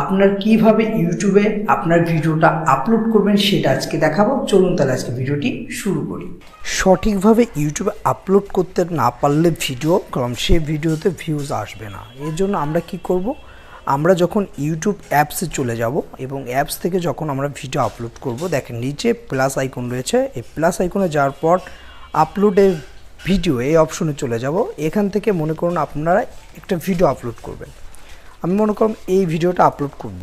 আপনার কিভাবে ইউটিউবে আপনার ভিডিওটা আপলোড করবেন সেটা আজকে দেখাবো। চলুন তাহলে আজকে ভিডিওটি শুরু করি। সঠিকভাবে ইউটিউবে আপলোড করতে না পারলে ভিডিও কারণ সে ভিডিওতে ভিউজ আসবে না। এর জন্য আমরা কি করব, আমরা যখন ইউটিউব অ্যাপসে চলে যাব এবং অ্যাপস থেকে যখন আমরা ভিডিও আপলোড করব, দেখেন নিচে প্লাস আইকন রয়েছে, এই প্লাস আইকনে যাওয়ার পর আপলোডে ভিডিও এই অপশনে চলে যাব। এখান থেকে মনে করুন আপনারা একটা ভিডিও আপলোড করবেন। আমি মনে করুন এই ভিডিওটা আপলোড করব।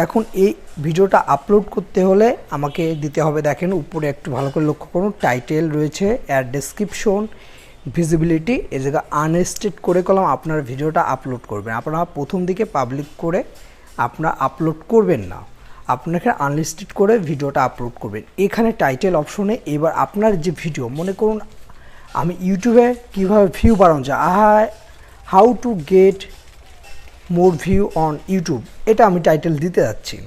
এখন এই ভিডিওটা আপলোড করতে হলে আমাকে দিতে হবে, দেখেন উপরে একটু ভালো করে লক্ষ্য করুন, টাইটেল রয়েছে, অ্যাড ডেসক্রিপশন, ভিজিবিলিটি, এই জায়গায় আনরেস্ট্রিক্ট করে কলম আপনার ভিডিওটা আপলোড করবেন। আপনারা প্রথম দিকে পাবলিক করে আপনারা আপলোড করবেন না, আপনাকে আনরেস্ট্রিক্ট করে ভিডিওটা আপলোড করবেন। এখানে টাইটেল অপশনে এবার আপনার যে ভিডিও, মনে করুন আমি ইউটিউবে কীভাবে ভিউ বাড়ানো যায়, how to get more view on YouTube, এটা আমি টাইটেল দিতে যাচ্ছি।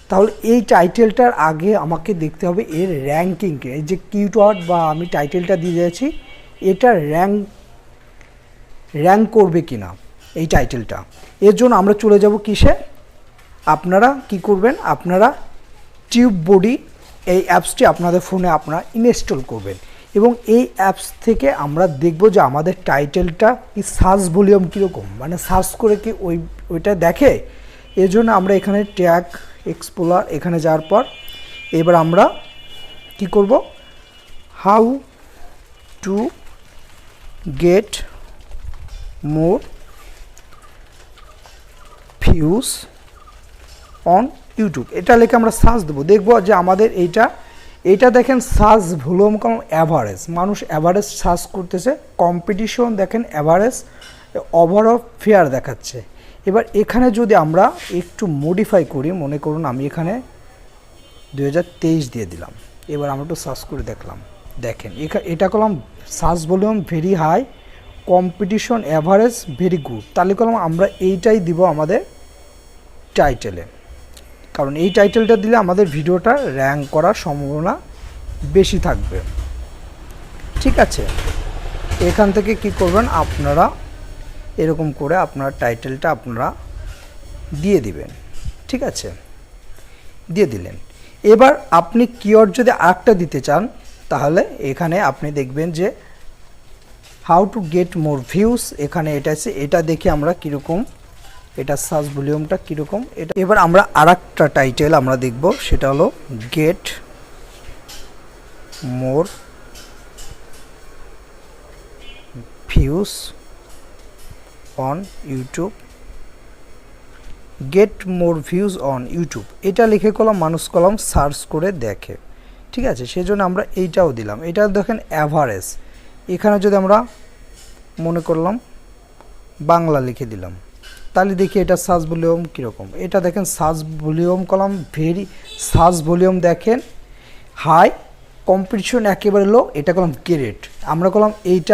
তাহলে এই টাইটেলটার আগে আমাকে দেখতে হবে এর র্যাঙ্কিংকে, এই যে কিওয়ার্ড বা আমি টাইটেলটা দিয়ে দিয়েছি এটা র্যাঙ্ক করবে কিনা এই টাইটেলটা। এর জন্য আমরা চলে যাব কিসে, আপনারা কি করবেন, আপনারা টিউব বডি এই অ্যাপসটি আপনাদের ফোনে আপনারা ইনস্টল করবেন এবং এই অ্যাপস থেকে আমরা দেখব যে আমাদের টাইটেলটা কি সার্চ ভলিউম কীরকম, মানে সার্চ করে কি ওইটা দেখে। এর জন্য আমরা এখানে ট্যাগ এক্সপ্লোরার এখানে যাওয়ার পর এবার আমরা কি করব, how to get more views on YouTube, এটা লিখে আমরা সার্চ দেবো। দেখব যে আমাদের এইটা দেখেন সার্চ ভলিউম কম অ্যাভারেজ, মানুষ অ্যাভারেজ সার্চ করতেছে, কম্পিটিশন দেখেন অ্যাভারেজ, ওভারঅল ফেয়ার দেখাচ্ছে। এবার এখানে যদি আমরা একটু মডিফাই করি, মনে করুন আমি এখানে 2023 দিয়ে দিলাম, এবার আমরা একটু সার্চ করে দেখলাম, দেখেন এটা করলাম search volume very high, competition average very good, তাহলে করলাম আমরা এইটাই দিব আমাদের টাইটেলে, কারণ এই টাইটেলটা দিলে আমাদের ভিডিওটা র্যাঙ্ক করার সম্ভাবনা বেশি থাকবে। ঠিক আছে, এখান থেকে কি করবেন, আপনারা এরকম করে আপনার টাইটেলটা আপনারা দিয়ে দিবেন। ঠিক আছে, দিয়ে দিলেন। এবার আপনি কিওয়ার্ড যদি আরেকটা দিতে চান তাহলে এখানে আপনি দেখবেন যে how to get more views, এখানে এটা আছে, এটা দেখে আমরা কীরকম এটা সার্চ ভলিউমটা কীরকম এটা। এবার আমরা আরেকটা টাইটেল আমরা দেখব, সেটা হলো get more views on YouTube, get more views on YouTube, এটা লিখে কলম মানুষ কলম সার্চ করে দেখে। ঠিক আছে, সেজন্য আমরা এইটাও দিলাম। এটা দেখেন অ্যাভারেজ, এখানে যদি আমরা মনে করলাম বাংলা লিখে দিলাম, তাহলে দেখি এটা সার্চ ভলিউম কীরকম। এটা দেখেন search volume column very, search volume দেখেন হাই, কম্পিটিশন একেবারে লো, এটা কলাম গ্রেট। আমরা কলাম এইটা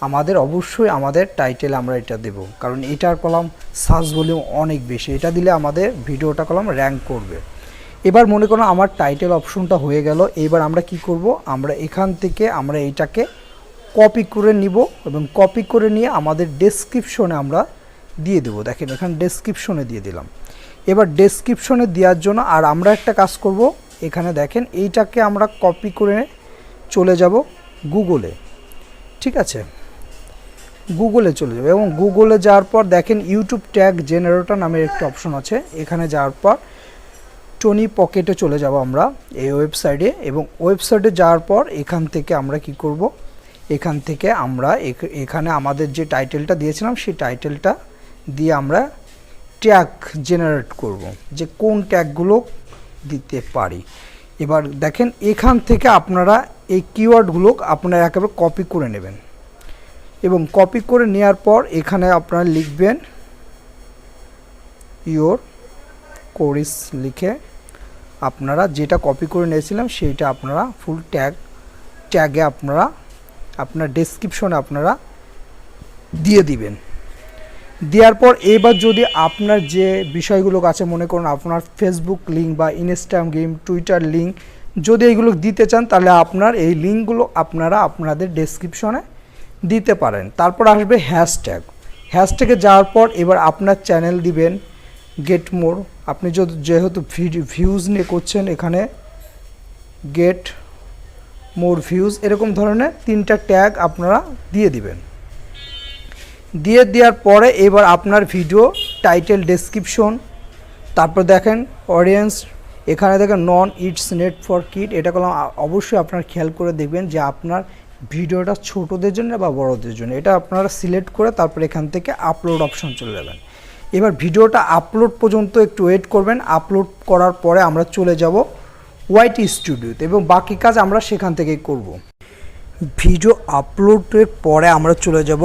আমাদের অবশ্যই আমাদের টাইটেল আমরা এটা দেব, কারণ এটার কলাম সার্চ ভলিউম অনেক বেশি, এটা দিলে আমাদের ভিডিওটা কলাম র্যাঙ্ক করবে। এবার মনে করুন আমার টাইটেল অপশনটা হয়ে গেল। এবার আমরা কি করব, আমরা এখান থেকে আমরা এইটাকে কপি করে নিব এবং কপি করে নিয়ে আমাদের ডেসক্রিপশনে আমরা দিয়ে দেবো। দেখেন এখানে ডেসক্রিপশনে দিয়ে দিলাম। এবার ডেসক্রিপশনে দেওয়ার জন্য আর আমরা একটা কাজ করব, এখানে দেখেন এইটাকে আমরা কপি করে চলে যাব গুগলে। ঠিক আছে, গুগলে চলে যাব এবং গুগলে যাওয়ার পর দেখেন ইউটিউব ট্যাগ জেনারেটর নামের একটা অপশন আছে, এখানে যাওয়ার পর টনি পকেটে চলে যাব আমরা এই ওয়েবসাইটে এবং ওয়েবসাইটে যাওয়ার পর এখান থেকে আমরা কি করব, এখান থেকে আমরা এখানে আমাদের যে টাইটেলটা দিয়েছিলাম সেই টাইটেলটা দিয়ে আমরা ট্যাগ জেনারেট করব, যে কোন ট্যাগগুলো দিতে পারি। এবার দেখেন এখান থেকে আপনারা এই কিওয়ার্ডগুলো আপনারা একেবারে কপি করে নেবেন এবং কপি করে নেওয়ার পর এখানে আপনারা লিখবেন ইয়োর কোর্স লিখে আপনারা যেটা কপি করে নিয়েছিলাম সেইটা আপনারা ফুল ট্যাগে আপনারা আপনার ডেসক্রিপশনে আপনারা দিয়ে দিবেন। দেওয়ার পর এবার যদি আপনার যে বিষয়গুলো আছে, মনে করুন আপনার ফেসবুক লিঙ্ক বা ইনস্টাগ্রাম লিঙ্ক, টুইটার লিঙ্ক যদি এইগুলো দিতে চান, তাহলে আপনার এই লিঙ্কগুলো আপনারা আপনাদের ডেসক্রিপশনে দিতে পারেন। তারপর আসবে হ্যাশট্যাগে যাওয়ার পর এবার আপনার চ্যানেল দিবেন, গেট মোর, আপনি যেহেতু ভিউজ নিয়ে করছেন, এখানে গেট মোর ভিউজ, এরকম ধরনের 3টা ট্যাগ আপনারা দিয়ে দিবেন। দেওয়ার পরে এবার আপনার ভিডিও টাইটেল, ডেসক্রিপশন, তারপর দেখেন অডিয়েন্স, এখানে দেখেন নন ইটস নেট ফর কিড, এটা করলাম। অবশ্যই আপনারা খেয়াল করে দেখবেন যে আপনার ভিডিওটা ছোটদের জন্য বা বড়দের জন্য, এটা আপনারা সিলেক্ট করে তারপর এখান থেকে আপলোড অপশন চলে যাবেন। এবার ভিডিওটা আপলোড পর্যন্ত একটু ওয়েট করবেন। আপলোড করার পরে আমরা চলে যাব ওয়াইটি স্টুডিওতে এবং বাকি কাজ আমরা সেখান থেকেই করব। ভিডিও আপলোডের পরে আমরা চলে যাব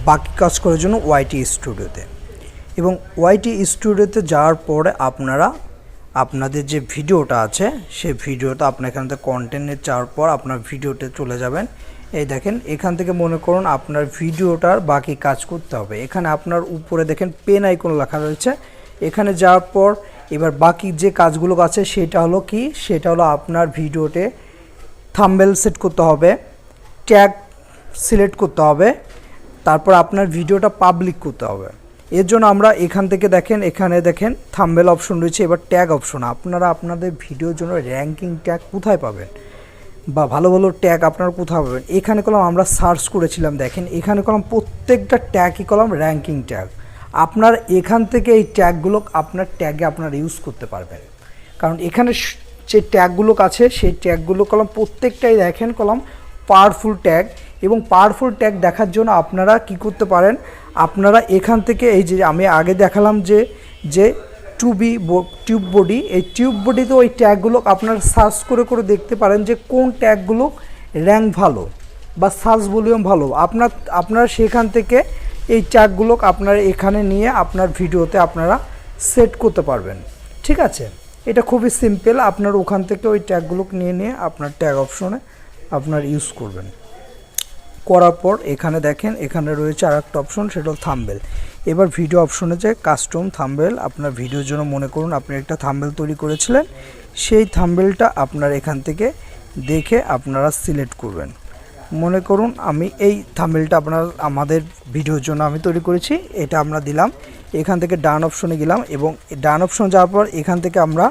বাকি কাজ করার জন্য ওয়াইটি স্টুডিওতে, এবং ওয়াইটি স্টুডিওতে যাওয়ার পরে আপনারা আপনাদের যে ভিডিওটা আছে সেই ভিডিওটা আপনার এখান থেকে কন্টেন্টে যাওয়ার পর আপনার ভিডিওতে চলে যাবেন। এই দেখেন এখান থেকে মনে করুন আপনার ভিডিওটার বাকি কাজ করতে হবে। এখানে আপনার উপরে দেখেন পেন আইকন লেখা রয়েছে, এখানে যাওয়ার পর এবার বাকি যে কাজগুলো আছে সেটা হলো কি, সেটা হলো আপনার ভিডিওতে থাম্বনেল সেট করতে হবে, ট্যাগ সিলেক্ট করতে হবে, তারপর আপনার ভিডিওটা পাবলিক করতে হবে। এর জন্য আমরা এখান থেকে দেখেন, এখানে দেখেন থাম্বনেল অপশন রয়েছে, এবার ট্যাগ অপশন। আপনারা আপনাদের ভিডিওর জন্য র্যাঙ্কিং ট্যাগ কোথায় পাবেন বা ভালো ভালো ট্যাগ আপনারা কোথায় পাবেন, এখানে কলম আমরা সার্চ করেছিলাম। দেখেন এখানে কলম প্রত্যেকটা ট্যাগই কলম র্যাঙ্কিং ট্যাগ। আপনার এখান থেকে এই ট্যাগগুলো আপনার ট্যাগে আপনারা ইউজ করতে পারবেন, কারণ এখানে যে ট্যাগগুলো আছে সেই ট্যাগগুলো কলম প্রত্যেকটাই দেখেন কলম পাওয়ারফুল ট্যাগ। এবং পাওয়ারফুল ট্যাগ দেখার জন্য আপনারা কি করতে পারেন, আপনারা এখান থেকে এই যে আমি আগে দেখালাম যে টিউব বডি, এই টিউব বডিতে ওই ট্যাগগুলো আপনারা সার্চ করে করে দেখতে পারেন যে কোন ট্যাগগুলো র্যাঙ্ক ভালো বা সার্চ ভলিউম ভালো। আপনারা সেখান থেকে এই ট্যাগগুলো আপনারা এখানে নিয়ে আপনার ভিডিওতে আপনারা সেট করতে পারবেন। ঠিক আছে, এটা খুবই সিম্পল। আপনার ওখান থেকে ওই ট্যাগগুলো নিয়ে আপনার ট্যাগ অপশনে আপনার ইউজ করবেন। করার পর এখানে দেখেন এখানে রয়েছে আর একটা অপশন, সেটা হল থাম্বনেল। এবার ভিডিও অপশনে যে কাস্টম থাম্বনেল, আপনার ভিডিওর জন্য মনে করুন আপনি একটা থাম্বনেল তৈরি করেছিলেন, সেই থাম্বনেলটা আপনার এখান থেকে দেখে আপনারা সিলেক্ট করবেন। মনে করুন আমি এই থাম্বনেলটা আমাদের ভিডিওর জন্য আমি তৈরি করেছি, এটা আমরা দিলাম। এখান থেকে ডান অপশনে গেলাম এবং ডান অপশন যাওয়ার পর এখান থেকে আমরা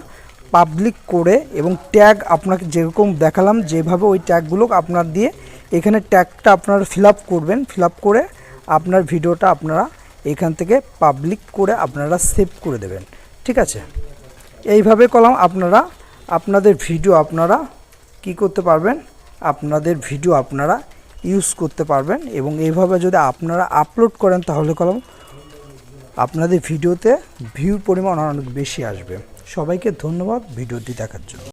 পাবলিক করে এবং ট্যাগ আপনাকে যেরকম দেখালাম যেভাবে ওই ট্যাগগুলো আপনার দিয়ে এখানে ট্যাগটা আপনারা ফিল আপ করবেন। ফিল আপ করে আপনার ভিডিওটা আপনারা এখান থেকে পাবলিক করে আপনারা সেভ করে দেবেন। ঠিক আছে, এইভাবে কলম আপনারা আপনাদের ভিডিও আপনারা কি করতে পারবেন, আপনাদের ভিডিও আপনারা ইউজ করতে পারবেন। এবং এইভাবে যদি আপনারা আপলোড করেন তাহলে কলম আপনাদের ভিডিওতে ভিউর পরিমাণ অনেক বেশি আসবে। সবাইকে ধন্যবাদ ভিডিওটি দেখার জন্য।